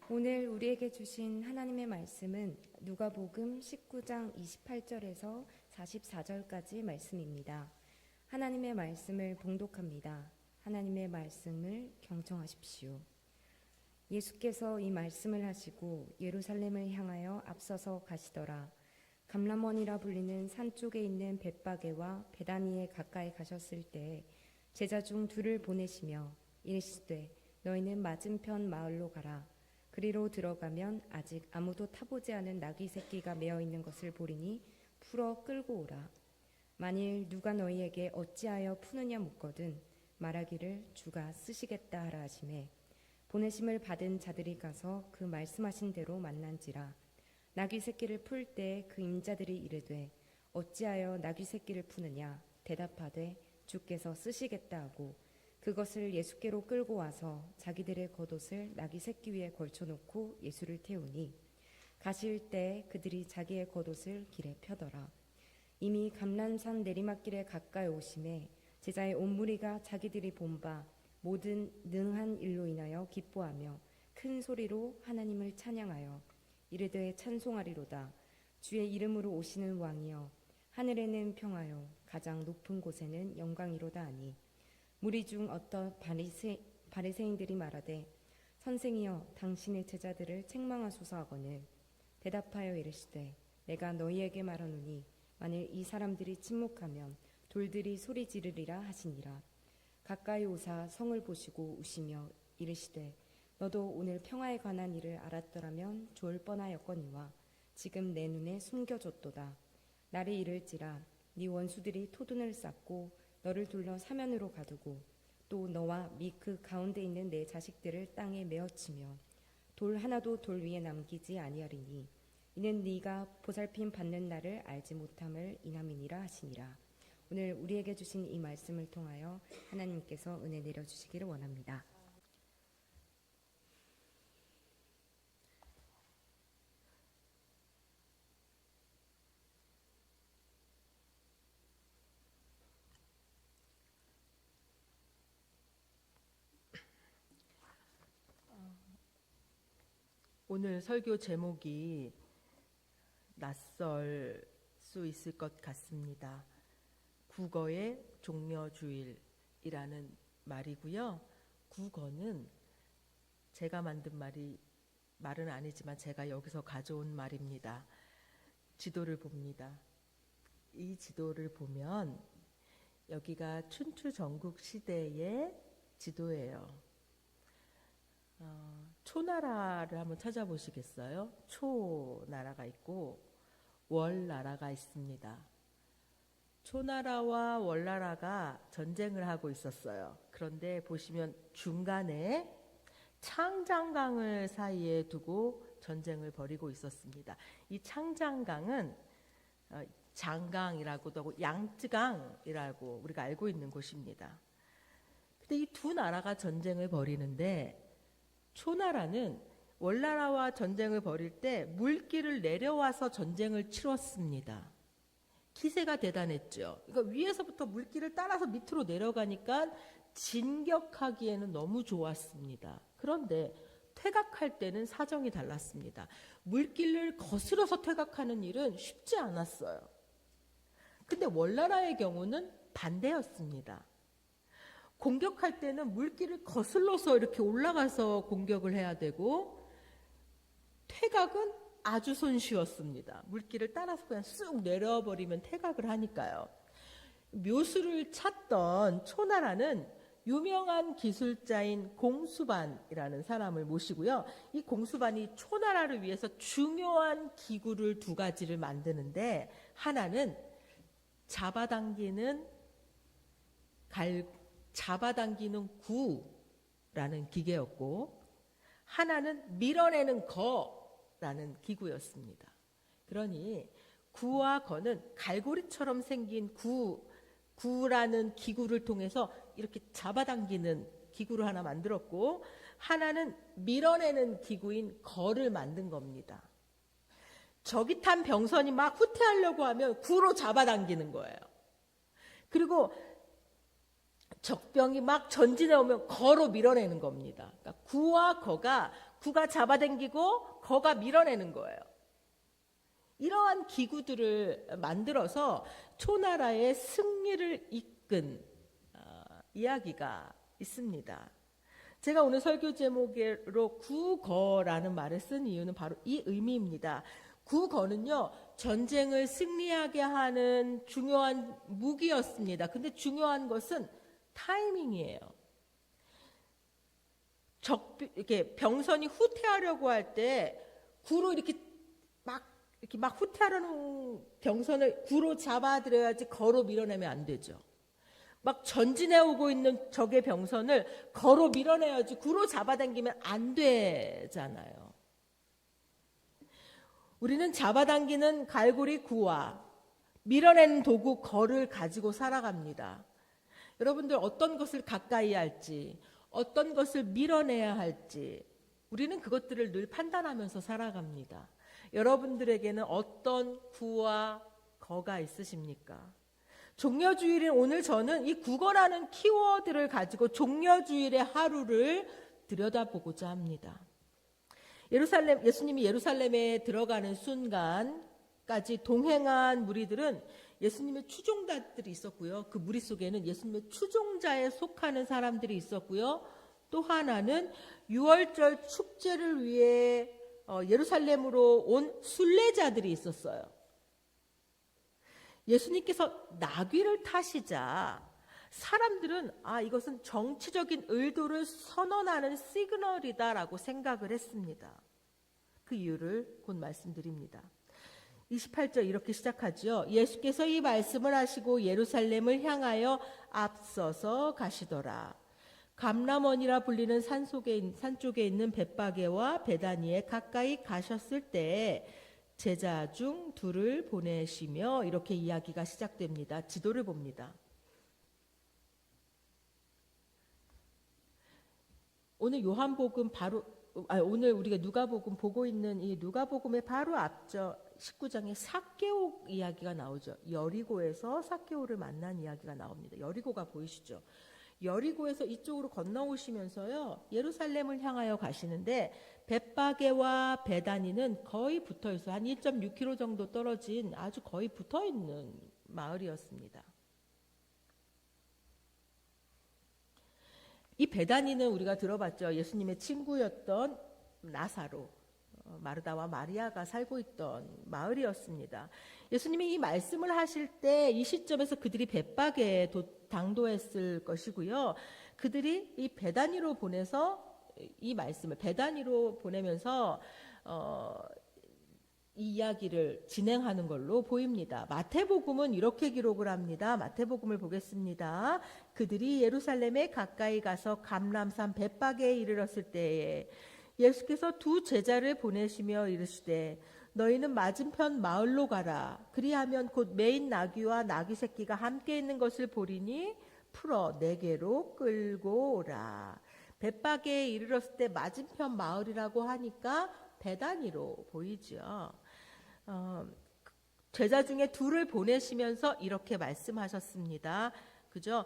오늘 우리에게 주신 하나님의 말씀은 누가복음 19장 28절에서 44절까지 말씀입니다. 하나님의 말씀을 봉독합니다. 하나님의 말씀을 경청하십시오. 예수께서 이 말씀을 하시고 예루살렘을 향하여 앞서서 가시더라. 감람원이라 불리는 산 쪽에 있는 벳바게와 베다니에 가까이 가셨을 때 제자 중 둘을 보내시며 이르시되 너희는 맞은편 마을로 가라. 그리로 들어가면 아직 아무도 타보지 않은 나귀 새끼가 메어 있는 것을 보리니 풀어 끌고 오라. 만일 누가 너희에게 어찌하여 푸느냐 묻거든 말하기를 주가 쓰시겠다 하라 하시매 보내심을 받은 자들이 가서 그 말씀하신 대로 만난지라. 나귀 새끼를 풀 때 그 임자들이 이르되 어찌하여 나귀 새끼를 푸느냐 대답하되 주께서 쓰시겠다 하고 그것을 예수께로 끌고 와서 자기들의 겉옷을 나귀 새끼 위에 걸쳐놓고 예수를 태우니 가실 때 그들이 자기의 겉옷을 길에 펴더라. 이미 감람산 내리막길에 가까이 오심에 제자의 온 무리가 자기들이 본 바 모든 능한 일로 인하여 기뻐하며 큰 소리로 하나님을 찬양하여 이르되 찬송하리로다. 주의 이름으로 오시는 왕이여 하늘에는 평화요 가장 높은 곳에는 영광이로다 하니 무리 중 어떤 바리새인들이 말하되 선생이여 당신의 제자들을 책망하소서 하거늘 대답하여 이르시되 내가 너희에게 말하노니 만일 이 사람들이 침묵하면 돌들이 소리 지르리라 하시니라. 가까이 오사 성을 보시고 우시며 이르시되 너도 오늘 평화에 관한 일을 알았더라면 좋을 뻔하였거니와 지금 내 눈에 숨겨졌도다. 날이 이를지라 네 원수들이 토둔을 쌓고 너를 둘러 사면으로 가두고 또 너와 및 그 가운데 있는 내 자식들을 땅에 메어치며 돌 하나도 돌 위에 남기지 아니하리니 이는 네가 보살핌 받는 날을 알지 못함을 인함이니라 하시니라. 오늘 우리에게 주신 이 말씀을 통하여 하나님께서 은혜 내려주시기를 원합니다. 오늘 설교 제목이 낯설 수 있을 것 같습니다. 국어의 종려주일이라는 말이고요. 국어는 제가 만든 말은 아니지만 제가 여기서 가져온 말입니다. 지도를 봅니다. 이 지도를 보면 여기가 춘추 전국 시대의 지도예요. 초나라를 한번 찾아보시겠어요? 초나라가 있고 월나라가 있습니다. 초나라와 월나라가 전쟁을 하고 있었어요. 그런데 보시면 중간에 창장강을 사이에 두고 전쟁을 벌이고 있었습니다. 이 창장강은 장강이라고도 하고 양쯔강이라고 우리가 알고 있는 곳입니다. 근데 이 두 나라가 전쟁을 벌이는데 초나라는 월나라와 전쟁을 벌일 때 물길을 내려와서 전쟁을 치렀습니다. 기세가 대단했죠. 그러니까 위에서부터 물길을 따라서 밑으로 내려가니까 진격하기에는 너무 좋았습니다. 그런데 퇴각할 때는 사정이 달랐습니다. 물길을 거스려서 퇴각하는 일은 쉽지 않았어요. 근데 월나라의 경우는 반대였습니다. 공격할 때는 물길을 거슬러서 이렇게 올라가서 공격을 해야 되고 퇴각은 아주 손쉬웠습니다. 물길을 따라서 그냥 쑥 내려버리면 퇴각을 하니까요. 묘수를 찾던 초나라는 유명한 기술자인 공수반이라는 사람을 모시고요. 이 공수반이 초나라를 위해서 중요한 기구를 두 가지를 만드는데 하나는 잡아당기는 구라는 기계였고 하나는 밀어내는 거라는 기구였습니다. 그러니 구와 거는 갈고리처럼 생긴 구라는 기구를 통해서 이렇게 잡아당기는 기구를 하나 만들었고 하나는 밀어내는 기구인 거를 만든 겁니다. 적이 탄 병선이 막 후퇴하려고 하면 구로 잡아당기는 거예요. 그리고 적병이 막 전진해 오면 거로 밀어내는 겁니다. 그러니까 구와 거가 구가 잡아당기고 거가 밀어내는 거예요. 이러한 기구들을 만들어서 초나라의 승리를 이끈 이야기가 있습니다. 제가 오늘 설교 제목으로 구거라는 말을 쓴 이유는 바로 이 의미입니다. 구거는요, 전쟁을 승리하게 하는 중요한 무기였습니다. 근데 중요한 것은 타이밍이에요. 이렇게 병선이 후퇴하려고 할 때 구로 이렇게 막 후퇴하려는 병선을 구로 잡아들여야지 거로 밀어내면 안 되죠. 막 전진해 오고 있는 적의 병선을 거로 밀어내야지 구로 잡아당기면 안 되잖아요. 우리는 잡아당기는 갈고리 구와 밀어내는 도구 거를 가지고 살아갑니다. 여러분들 어떤 것을 가까이 할지, 어떤 것을 밀어내야 할지 우리는 그것들을 늘 판단하면서 살아갑니다. 여러분들에게는 어떤 구와 거가 있으십니까? 종려주일인 오늘 저는 이 구거라는 키워드를 가지고 종려주일의 하루를 들여다보고자 합니다. 예수님이 예루살렘에 들어가는 순간까지 동행한 무리들은 예수님의 추종자들이 있었고요. 그 무리 속에는 예수님의 추종자에 속하는 사람들이 있었고요. 또 하나는 유월절 축제를 위해 예루살렘으로 온 순례자들이 있었어요. 예수님께서 나귀를 타시자 사람들은 이것은 정치적인 의도를 선언하는 시그널이다라고 생각을 했습니다. 그 이유를 곧 말씀드립니다. 28절 이렇게 시작하죠. 예수께서 이 말씀을 하시고 예루살렘을 향하여 앞서서 가시더라. 감람원이라 불리는 산 쪽에 있는 벳바게와 베다니에 가까이 가셨을 때 제자 중 둘을 보내시며 이렇게 이야기가 시작됩니다. 지도를 봅니다. 오늘 오늘 우리가 누가복음 보고 있는 이 누가복음의 바로 앞저 19장에 삭개오 이야기가 나오죠. 여리고에서 삭개오를 만난 이야기가 나옵니다. 여리고가 보이시죠? 여리고에서 이쪽으로 건너오시면서요, 예루살렘을 향하여 가시는데 벳바게와 베다니는 거의 붙어 있어요. 한 1.6km 정도 떨어진 아주 거의 붙어 있는 마을이었습니다. 이 베다니는 우리가 들어봤죠. 예수님의 친구였던 나사로, 마르다와 마리아가 살고 있던 마을이었습니다. 예수님이 이 말씀을 하실 때 이 시점에서 그들이 벳바게에 당도했을 것이고요. 그들이 이 베다니로 보내서 이 말씀을 베다니로 보내면서 이 이야기를 진행하는 걸로 보입니다. 마태복음은 이렇게 기록을 합니다. 마태복음을 보겠습니다. 그들이 예루살렘에 가까이 가서 감람산 벳바게에 이르렀을 때에 예수께서 두 제자를 보내시며 이르시되 너희는 맞은편 마을로 가라. 그리하면 곧 매인 나귀와 나귀 새끼가 함께 있는 것을 보리니 풀어 내게로 끌고 오라. 벳바게에 이르렀을 때 맞은편 마을이라고 하니까 베다니로 보이죠. 제자 중에 둘을 보내시면서 이렇게 말씀하셨습니다. 그죠?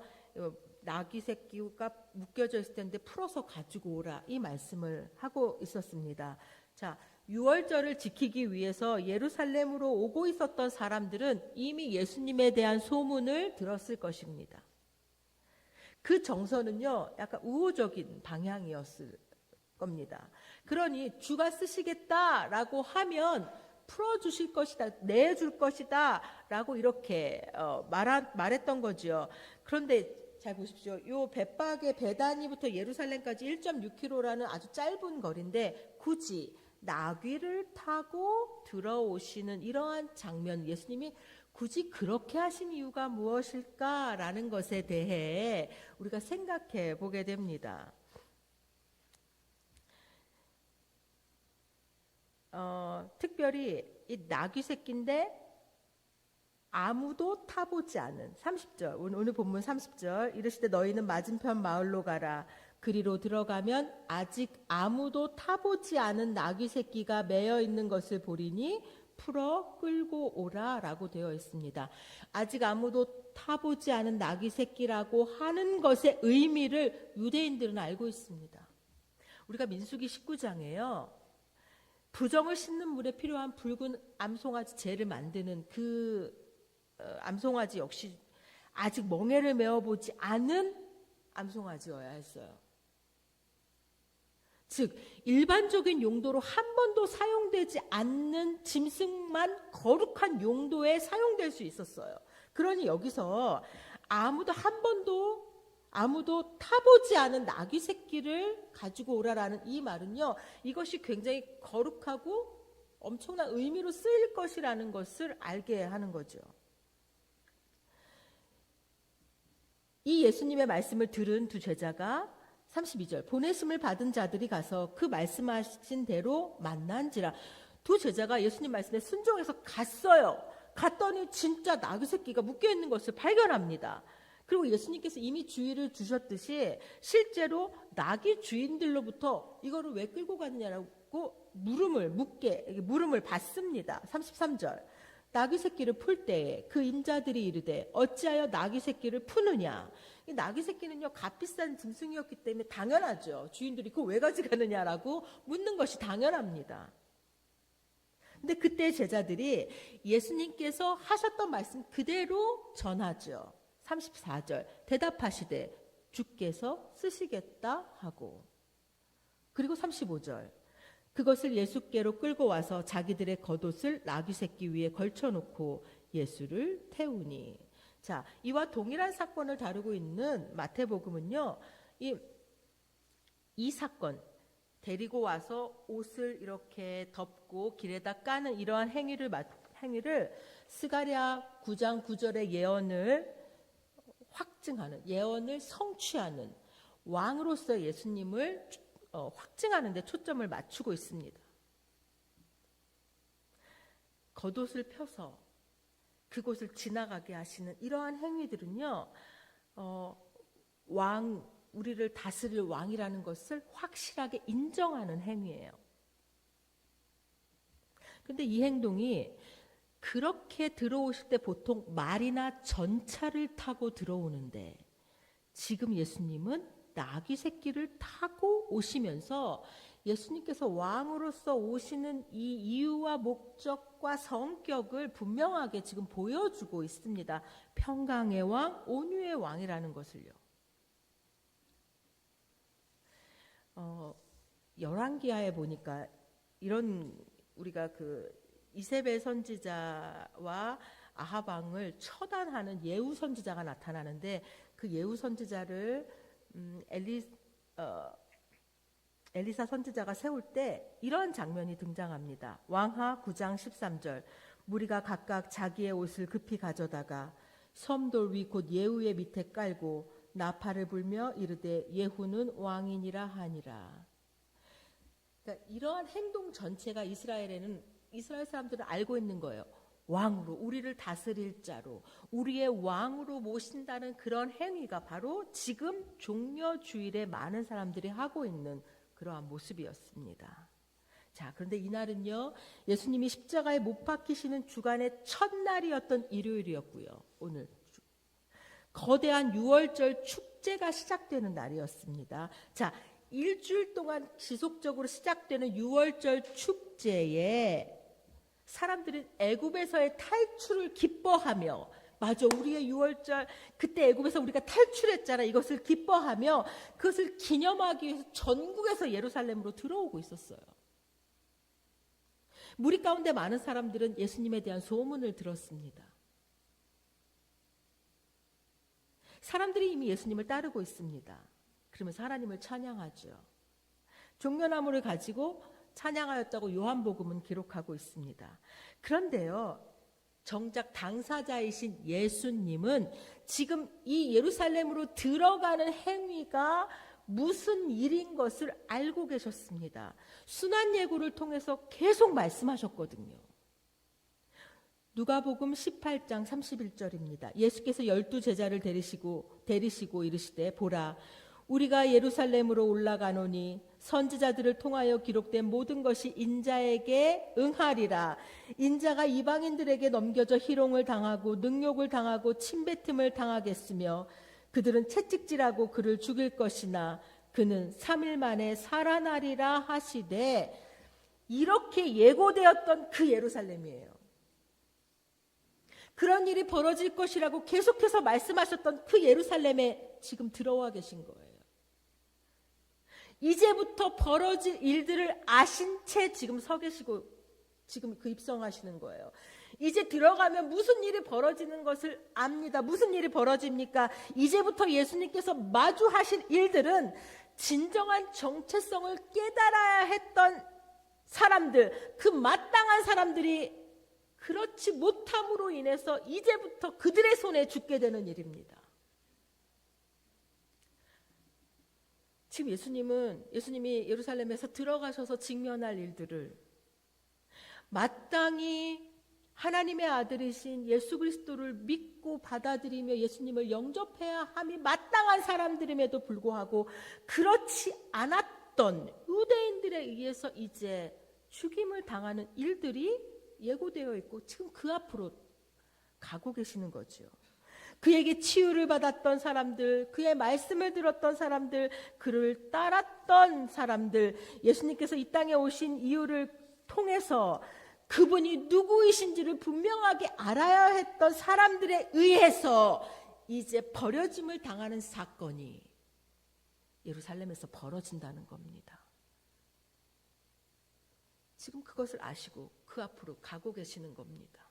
나귀 새끼가 묶여져 있을 텐데 풀어서 가지고 오라. 이 말씀을 하고 있었습니다. 자, 유월절을 지키기 위해서 예루살렘으로 오고 있었던 사람들은 이미 예수님에 대한 소문을 들었을 것입니다. 그 정서는요, 약간 우호적인 방향이었을 겁니다. 그러니 주가 쓰시겠다라고 하면 풀어주실 것이다, 내줄 것이다 라고 이렇게 말했던 거죠. 그런데 잘 보십시오. 요 벳바게 베다니부터 예루살렘까지 1.6km라는 아주 짧은 거리인데 굳이 나귀를 타고 들어오시는 이러한 장면, 예수님이 굳이 그렇게 하신 이유가 무엇일까라는 것에 대해 우리가 생각해 보게 됩니다. 특별히 이 나귀 새끼인데 아무도 타보지 않은 30절, 오늘 본문 30절 이르시되 너희는 맞은편 마을로 가라. 그리로 들어가면 아직 아무도 타보지 않은 나귀 새끼가 매여 있는 것을 보리니 풀어 끌고 오라 라고 되어 있습니다. 아직 아무도 타보지 않은 나귀 새끼라고 하는 것의 의미를 유대인들은 알고 있습니다. 우리가 민수기 19장에요. 부정을 씻는 물에 필요한 붉은 암송아지 재를 만드는 그 암송아지 역시 아직 멍에를 메어보지 않은 암송아지여야 했어요. 즉 일반적인 용도로 한 번도 사용되지 않는 짐승만 거룩한 용도에 사용될 수 있었어요. 그러니 여기서 아무도 타보지 않은 나귀 새끼를 가지고 오라라는 이 말은요, 이것이 굉장히 거룩하고 엄청난 의미로 쓰일 것이라는 것을 알게 하는 거죠. 이 예수님의 말씀을 들은 두 제자가 32절 보내심을 받은 자들이 가서 그 말씀하신 대로 만난지라. 두 제자가 예수님 말씀에 순종해서 갔어요. 갔더니 진짜 나귀 새끼가 묶여있는 것을 발견합니다. 그리고 예수님께서 이미 주의를 주셨듯이 실제로 나귀 주인들로부터 이거를 왜 끌고 갔냐고 물음을 받습니다. 33절 나귀 새끼를 풀 때에 그 임자들이 이르되 어찌하여 나귀 새끼를 푸느냐. 이 나귀 새끼는요 값비싼 짐승이었기 때문에 당연하죠. 주인들이 그거 왜 가져가느냐라고 묻는 것이 당연합니다. 근데 그때 제자들이 예수님께서 하셨던 말씀 그대로 전하죠. 34절 대답하시되 주께서 쓰시겠다 하고, 그리고 35절 그것을 예수께로 끌고 와서 자기들의 겉옷을 나귀 새끼 위에 걸쳐놓고 예수를 태우니. 자, 이와 동일한 사건을 다루고 있는 마태복음은요, 이 사건 데리고 와서 옷을 이렇게 덮고 길에다 까는 이러한 행위를 스가랴 9장 9절의 예언을 확증하는, 예언을 성취하는 왕으로서 예수님을 확증하는 데 초점을 맞추고 있습니다. 겉옷을 펴서 그곳을 지나가게 하시는 이러한 행위들은요, 우리를 다스릴 왕이라는 것을 확실하게 인정하는 행위예요. 근데 이 행동이 그렇게 들어오실 때 보통 말이나 전차를 타고 들어오는데, 지금 예수님은 나귀 새끼를 타고 오시면서 예수님께서 왕으로서 오시는 이 이유와 목적과 성격을 분명하게 지금 보여주고 있습니다. 평강의 왕, 온유의 왕이라는 것을요. 열왕기하에 보니까 이런, 우리가 그 이세벨 선지자와 아합 왕을 처단하는 예후 선지자가 나타나는데, 그 예후 선지자를 엘리사 선지자가 세울 때 이러한 장면이 등장합니다. 왕하 9장 13절 무리가 각각 자기의 옷을 급히 가져다가 섬돌 위 곧 예후의 밑에 깔고 나팔을 불며 이르되 예후는 왕이니라 하니라. 그러니까 이러한 행동 전체가 이스라엘 사람들은 알고 있는 거예요. 왕으로, 우리를 다스릴 자로, 우리의 왕으로 모신다는 그런 행위가 바로 지금 종려주일에 많은 사람들이 하고 있는 그러한 모습이었습니다. 자, 그런데 이날은요, 예수님이 십자가에 못 박히시는 주간의 첫날이었던 일요일이었고요. 오늘 거대한 유월절 축제가 시작되는 날이었습니다. 자, 일주일 동안 지속적으로 시작되는 유월절 축제에 사람들은 애굽에서의 탈출을 기뻐하며, 맞아, 우리의 유월절 그때 애굽에서 우리가 탈출했잖아, 이것을 기뻐하며 그것을 기념하기 위해서 전국에서 예루살렘으로 들어오고 있었어요. 무리 가운데 많은 사람들은 예수님에 대한 소문을 들었습니다. 사람들이 이미 예수님을 따르고 있습니다. 그러면서 하나님을 찬양하죠. 종려나무를 가지고 찬양하였다고 요한복음은 기록하고 있습니다. 그런데요, 정작 당사자이신 예수님은 지금 이 예루살렘으로 들어가는 행위가 무슨 일인 것을 알고 계셨습니다. 순환예고를 통해서 계속 말씀하셨거든요. 누가복음 18장 31절입니다. 예수께서 12제자를 데리시고 이르시되 보라, 우리가 예루살렘으로 올라가노니 선지자들을 통하여 기록된 모든 것이 인자에게 응하리라. 인자가 이방인들에게 넘겨져 희롱을 당하고 능욕을 당하고 침뱉음을 당하겠으며 그들은 채찍질하고 그를 죽일 것이나 그는 3일 만에 살아나리라 하시되, 이렇게 예고되었던 그 예루살렘이에요. 그런 일이 벌어질 것이라고 계속해서 말씀하셨던 그 예루살렘에 지금 들어와 계신 거예요. 이제부터 벌어질 일들을 아신 채 지금 서 계시고 지금 그 입성하시는 거예요. 이제 들어가면 무슨 일이 벌어지는 것을 압니다. 무슨 일이 벌어집니까? 이제부터 예수님께서 마주하실 일들은 진정한 정체성을 깨달아야 했던 사람들, 그 마땅한 사람들이 그렇지 못함으로 인해서 이제부터 그들의 손에 죽게 되는 일입니다. 지금 예수님이 예루살렘에서 들어가셔서 직면할 일들을 마땅히 하나님의 아들이신 예수 그리스도를 믿고 받아들이며 예수님을 영접해야 함이 마땅한 사람들임에도 불구하고 그렇지 않았던 유대인들에 의해서 이제 죽임을 당하는 일들이 예고되어 있고 지금 그 앞으로 가고 계시는 거죠. 그에게 치유를 받았던 사람들, 그의 말씀을 들었던 사람들, 그를 따랐던 사람들, 예수님께서 이 땅에 오신 이유를 통해서 그분이 누구이신지를 분명하게 알아야 했던 사람들에 의해서 이제 버려짐을 당하는 사건이 예루살렘에서 벌어진다는 겁니다. 지금 그것을 아시고 그 앞으로 가고 계시는 겁니다.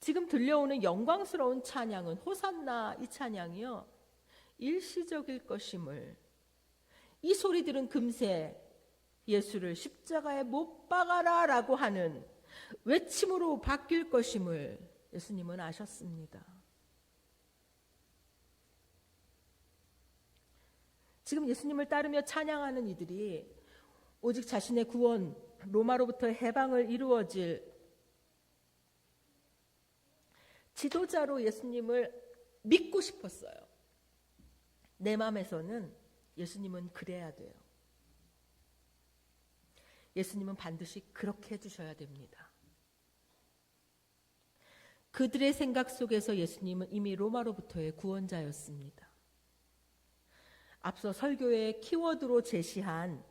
지금 들려오는 영광스러운 찬양은 호산나 이 찬양이요, 일시적일 것임을, 이 소리들은 금세 예수를 십자가에 못 박아라 라고 하는 외침으로 바뀔 것임을 예수님은 아셨습니다. 지금 예수님을 따르며 찬양하는 이들이 오직 자신의 구원, 로마로부터의 해방을 이루어질 지도자로 예수님을 믿고 싶었어요. 내 마음에서는 예수님은 그래야 돼요. 예수님은 반드시 그렇게 해주셔야 됩니다. 그들의 생각 속에서 예수님은 이미 로마로부터의 구원자였습니다. 앞서 설교의 키워드로 제시한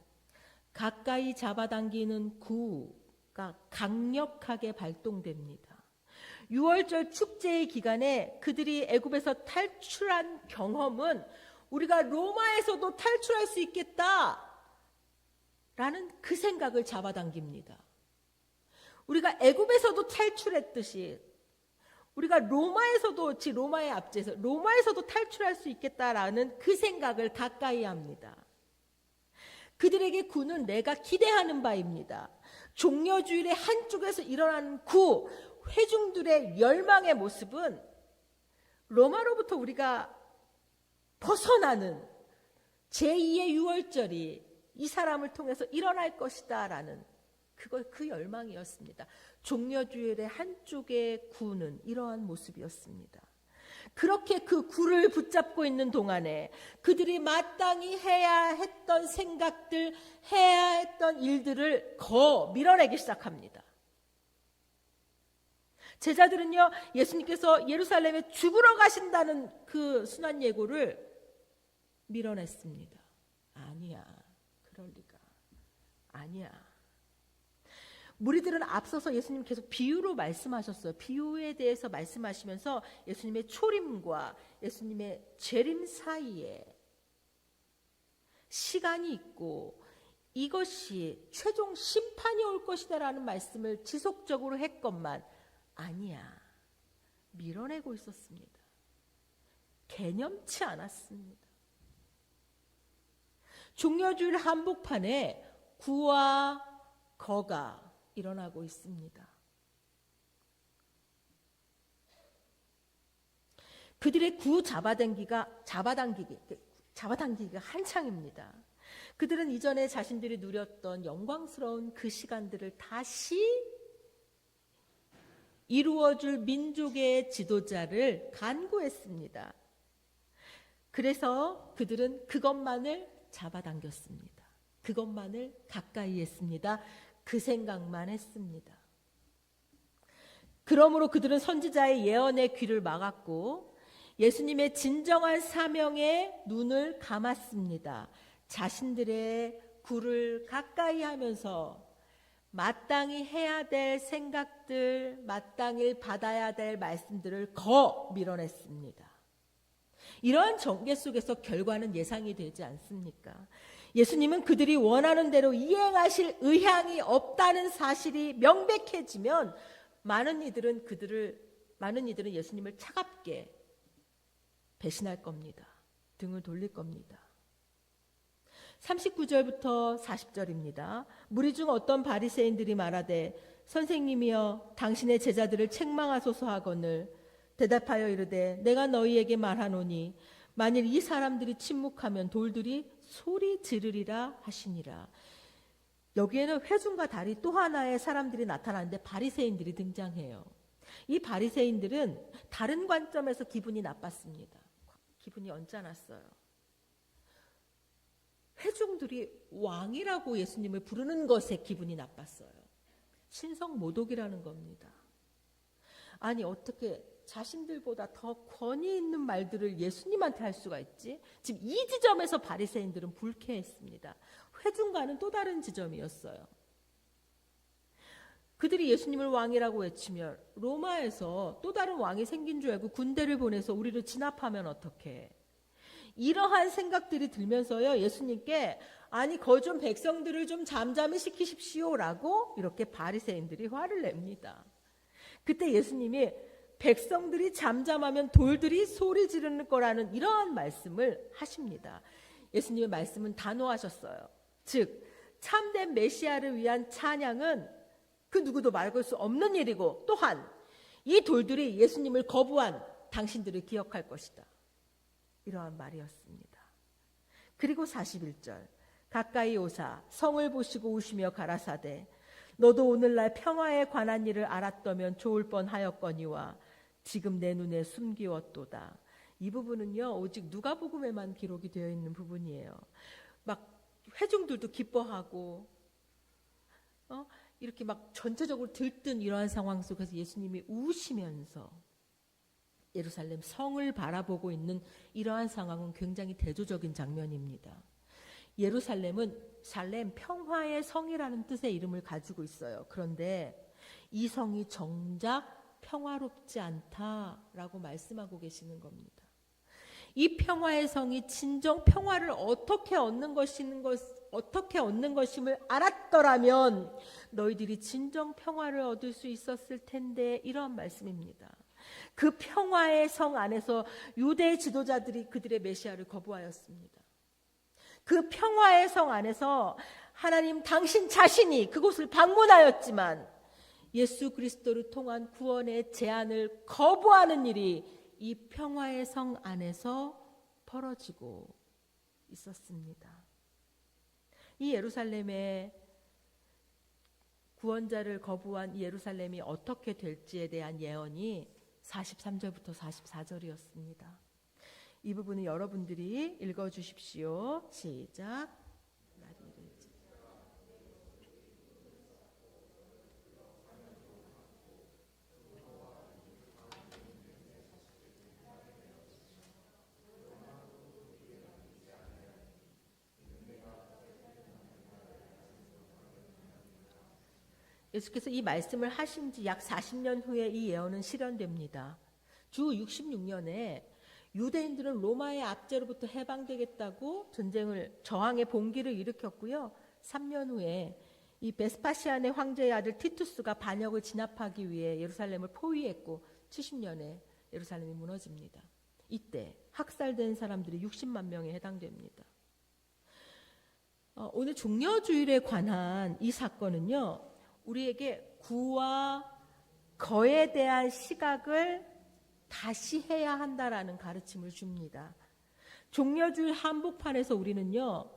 가까이 잡아당기는 구가 강력하게 발동됩니다. 6월절 축제의 기간에 그들이 애굽에서 탈출한 경험은 우리가 로마에서도 탈출할 수 있겠다라는 그 생각을 잡아당깁니다. 우리가 애굽에서도 탈출했듯이 우리가 로마의 앞제에서 로마에서도 탈출할 수 있겠다라는 그 생각을 가까이 합니다. 그들에게 구는 내가 기대하는 바입니다. 종려주일의 한쪽에서 일어나는 구, 회중들의 열망의 모습은 로마로부터 우리가 벗어나는 제2의 6월절이 이 사람을 통해서 일어날 것이다 라는 그 열망이었습니다. 종려주일의 한쪽의 구는 이러한 모습이었습니다. 그렇게 그 구를 붙잡고 있는 동안에 그들이 마땅히 해야 했던 생각들, 해야 했던 일들을 밀어내기 시작합니다. 제자들은요, 예수님께서 예루살렘에 죽으러 가신다는 그 순환 예고를 밀어냈습니다. 아니야, 그럴 리가. 아니야. 무리들은 앞서서 예수님 계속 비유로 말씀하셨어요. 비유에 대해서 말씀하시면서 예수님의 초림과 예수님의 재림 사이에 시간이 있고 이것이 최종 심판이 올 것이다라는 말씀을 지속적으로 했건만 아니야, 밀어내고 있었습니다. 개념치 않았습니다. 종려주일 한복판에 구와 거가 일어나고 있습니다. 그들의 구 잡아당기기가 한창입니다. 그들은 이전에 자신들이 누렸던 영광스러운 그 시간들을 다시 이루어줄 민족의 지도자를 간구했습니다. 그래서 그들은 그것만을 잡아당겼습니다. 그것만을 가까이 했습니다. 그 생각만 했습니다. 그러므로 그들은 선지자의 예언의 귀를 막았고 예수님의 진정한 사명에 눈을 감았습니다. 자신들의 굴을 가까이 하면서 마땅히 해야 될 생각들, 마땅히 받아야 될 말씀들을 밀어냈습니다. 이러한 전개 속에서 결과는 예상이 되지 않습니까? 예수님은 그들이 원하는 대로 이행하실 의향이 없다는 사실이 명백해지면 많은 이들은 예수님을 차갑게 배신할 겁니다. 등을 돌릴 겁니다. 39절부터 40절입니다. 무리 중 어떤 바리새인들이 말하되 선생님이여 당신의 제자들을 책망하소서 하거늘 대답하여 이르되 내가 너희에게 말하노니 만일 이 사람들이 침묵하면 돌들이 소리 지르리라 하시니라. 여기에는 회중과 달리 또 하나의 사람들이 나타나는데 바리새인들이 등장해요. 이 바리새인들은 다른 관점에서 기분이 나빴습니다. 기분이 언짢았어요. 회중들이 왕이라고 예수님을 부르는 것에 기분이 나빴어요. 신성모독이라는 겁니다. 아니 어떻게 자신들보다 더 권위 있는 말들을 예수님한테 할 수가 있지? 지금 이 지점에서 바리새인들은 불쾌했습니다. 회중과는 또 다른 지점이었어요. 그들이 예수님을 왕이라고 외치며 로마에서 또 다른 왕이 생긴 줄 알고 군대를 보내서 우리를 진압하면 어떡해? 이러한 생각들이 들면서요, 예수님께 아니 거 좀 백성들을 좀 잠잠히 시키십시오라고 이렇게 바리새인들이 화를 냅니다. 그때 예수님이 백성들이 잠잠하면 돌들이 소리 지르는 거라는 이러한 말씀을 하십니다. 예수님의 말씀은 단호하셨어요. 즉 참된 메시아를 위한 찬양은 그 누구도 말할 수 없는 일이고 또한 이 돌들이 예수님을 거부한 당신들을 기억할 것이다. 이러한 말이었습니다. 그리고 41절 가까이 오사 성을 보시고 우시며 가라사대 너도 오늘날 평화에 관한 일을 알았더면 좋을 뻔하였거니와 지금 내 눈에 숨기웠도다. 이 부분은요 오직 누가복음에만 기록이 되어 있는 부분이에요. 막 회중들도 기뻐하고 이렇게 막 전체적으로 들뜬 이러한 상황 속에서 예수님이 우시면서 예루살렘 성을 바라보고 있는 이러한 상황은 굉장히 대조적인 장면입니다. 예루살렘은 살렘 평화의 성이라는 뜻의 이름을 가지고 있어요. 그런데 이 성이 정작 평화롭지 않다라고 말씀하고 계시는 겁니다. 이 평화의 성이 진정 평화를 어떻게 얻는 것임을 알았더라면 너희들이 진정 평화를 얻을 수 있었을 텐데 이런 말씀입니다. 그 평화의 성 안에서 유대 지도자들이 그들의 메시아를 거부하였습니다. 그 평화의 성 안에서 하나님 당신 자신이 그곳을 방문하였지만 예수 그리스도를 통한 구원의 제안을 거부하는 일이 이 평화의 성 안에서 벌어지고 있었습니다. 이 예루살렘의 구원자를 거부한 이 예루살렘이 어떻게 될지에 대한 예언이 43절부터 44절이었습니다. 이 부분은 여러분들이 읽어주십시오. 시작. 예수께서 이 말씀을 하신 지 약 40년 후에 이 예언은 실현됩니다. 주 66년에 유대인들은 로마의 압제로부터 해방되겠다고 저항의 봉기를 일으켰고요. 3년 후에 이 베스파시안의 황제의 아들 티투스가 반역을 진압하기 위해 예루살렘을 포위했고 70년에 예루살렘이 무너집니다. 이때 학살된 사람들이 60만 명에 해당됩니다. 오늘 종려주일에 관한 이 사건은요. 우리에게 구와 거에 대한 시각을 다시 해야 한다라는 가르침을 줍니다. 종려주일 한복판에서 우리는요.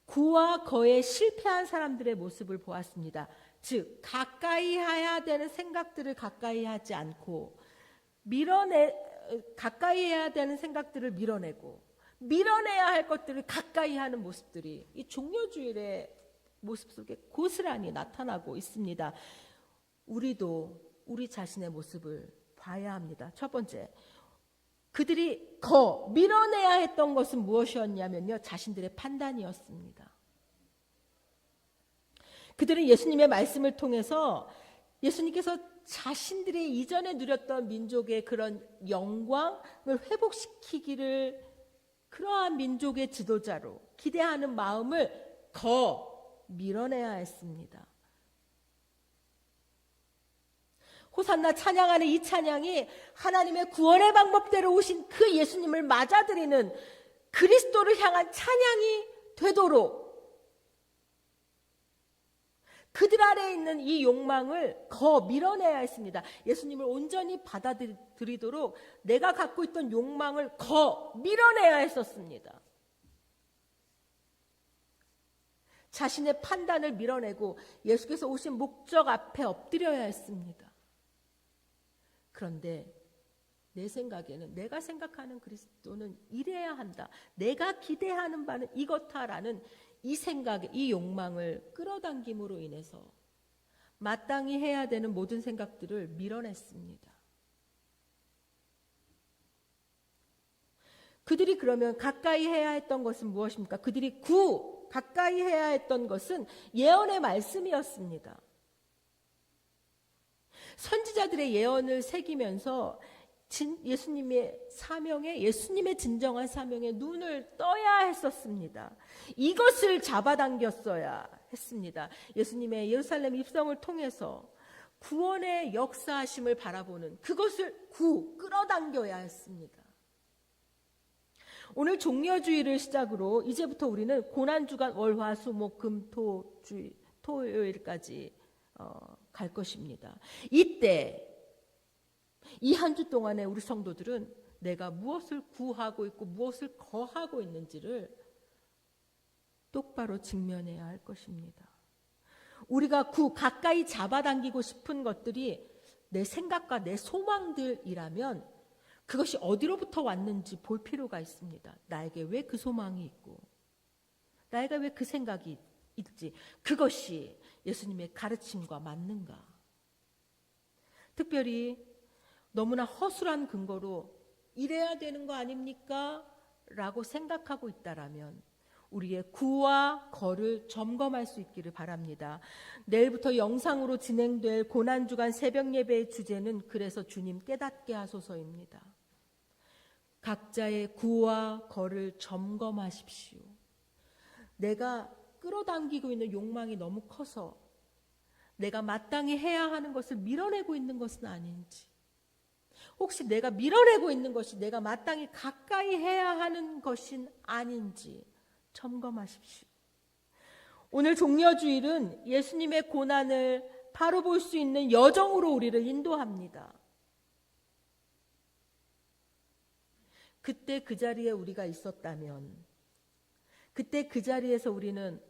구와 거에 실패한 사람들의 모습을 보았습니다. 즉 가까이 해야 되는 생각들을 가까이 하지 않고 가까이 해야 되는 생각들을 밀어내야 할 것들을 가까이 하는 모습들이 이 종려주일의 모습 속에 고스란히 나타나고 있습니다. 우리도 우리 자신의 모습을 봐야 합니다. 첫 번째, 그들이 밀어내야 했던 것은 무엇이었냐면요, 자신들의 판단이었습니다. 그들은 예수님의 말씀을 통해서 예수님께서 자신들이 이전에 누렸던 민족의 그런 영광을 회복시키기를 그러한 민족의 지도자로 기대하는 마음을 밀어내야 했습니다. 호산나 찬양하는 이 찬양이 하나님의 구원의 방법대로 오신 그 예수님을 맞아들이는 그리스도를 향한 찬양이 되도록 그들 아래에 있는 이 욕망을 밀어내야 했습니다. 예수님을 온전히 받아들이도록 내가 갖고 있던 욕망을 밀어내야 했었습니다. 자신의 판단을 밀어내고 예수께서 오신 목적 앞에 엎드려야 했습니다. 그런데 내 생각에는, 내가 생각하는 그리스도는 이래야 한다, 내가 기대하는 바는 이것다라는 이 생각에, 이 욕망을 끌어당김으로 인해서 마땅히 해야 되는 모든 생각들을 밀어냈습니다. 그들이 그러면 가까이 해야 했던 것은 무엇입니까? 그들이 가까이 해야 했던 것은 예언의 말씀이었습니다. 선지자들의 예언을 새기면서 예수님의 사명에, 예수님의 진정한 사명에 눈을 떠야 했었습니다. 이것을 잡아당겼어야 했습니다. 예수님의 예루살렘 입성을 통해서 구원의 역사하심을 바라보는 그것을 끌어당겨야 했습니다. 오늘 종려주의를 시작으로 이제부터 우리는 고난주간 월화수목금토주의 토요일까지 갈 것입니다. 이때 이 한 주 동안에 우리 성도들은 내가 무엇을 구하고 있고 무엇을 거하고 있는지를 똑바로 직면해야 할 것입니다. 우리가 가까이 잡아당기고 싶은 것들이 내 생각과 내 소망들이라면 그것이 어디로부터 왔는지 볼 필요가 있습니다. 나에게 왜 그 소망이 있고 나에게 왜 그 생각이 있지? 그것이 예수님의 가르침과 맞는가? 특별히 너무나 허술한 근거로 이래야 되는 거 아닙니까? 라고 생각하고 있다라면 우리의 구와 거를 점검할 수 있기를 바랍니다. 내일부터 영상으로 진행될 고난주간 새벽 예배의 주제는 그래서 주님 깨닫게 하소서입니다. 각자의 구와 거를 점검하십시오. 내가 끌어당기고 있는 욕망이 너무 커서 내가 마땅히 해야 하는 것을 밀어내고 있는 것은 아닌지, 혹시 내가 밀어내고 있는 것이 내가 마땅히 가까이 해야 하는 것인 아닌지 점검하십시오. 오늘 종려주일은 예수님의 고난을 바로 볼 수 있는 여정으로 우리를 인도합니다. 그때 그 자리에 우리가 있었다면, 그때 그 자리에서 우리는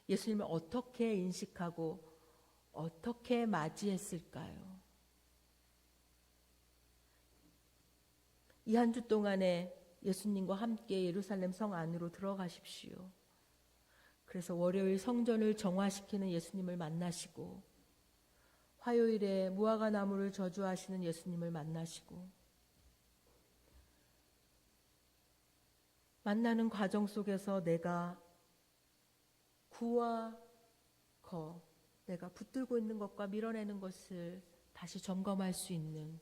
예수님을 어떻게 인식하고 어떻게 맞이했을까요? 이 한 주 동안에 예수님과 함께 예루살렘 성 안으로 들어가십시오. 그래서 월요일 성전을 정화시키는 예수님을 만나시고, 화요일에 무화과 나무를 저주하시는 예수님을 만나시고, 만나는 과정 속에서 내가 구와 거, 내가 붙들고 있는 것과 밀어내는 것을 다시 점검할 수 있는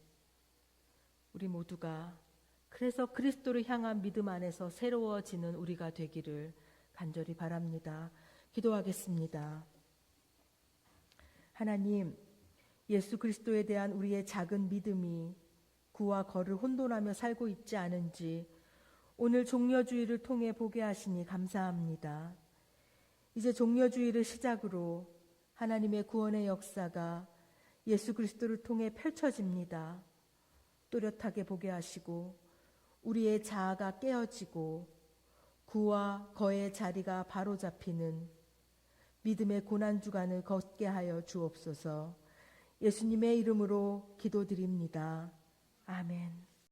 우리 모두가, 그래서 그리스도를 향한 믿음 안에서 새로워지는 우리가 되기를 간절히 바랍니다. 기도하겠습니다. 하나님, 예수 그리스도에 대한 우리의 작은 믿음이 구와 거를 혼돈하며 살고 있지 않은지 오늘 종려주의를 통해 보게 하시니 감사합니다. 이제 종려주의를 시작으로 하나님의 구원의 역사가 예수 그리스도를 통해 펼쳐집니다. 또렷하게 보게 하시고 우리의 자아가 깨어지고 구와 거의 자리가 바로 잡히는 믿음의 고난주간을 걷게 하여 주옵소서. 예수님의 이름으로 기도드립니다. 아멘.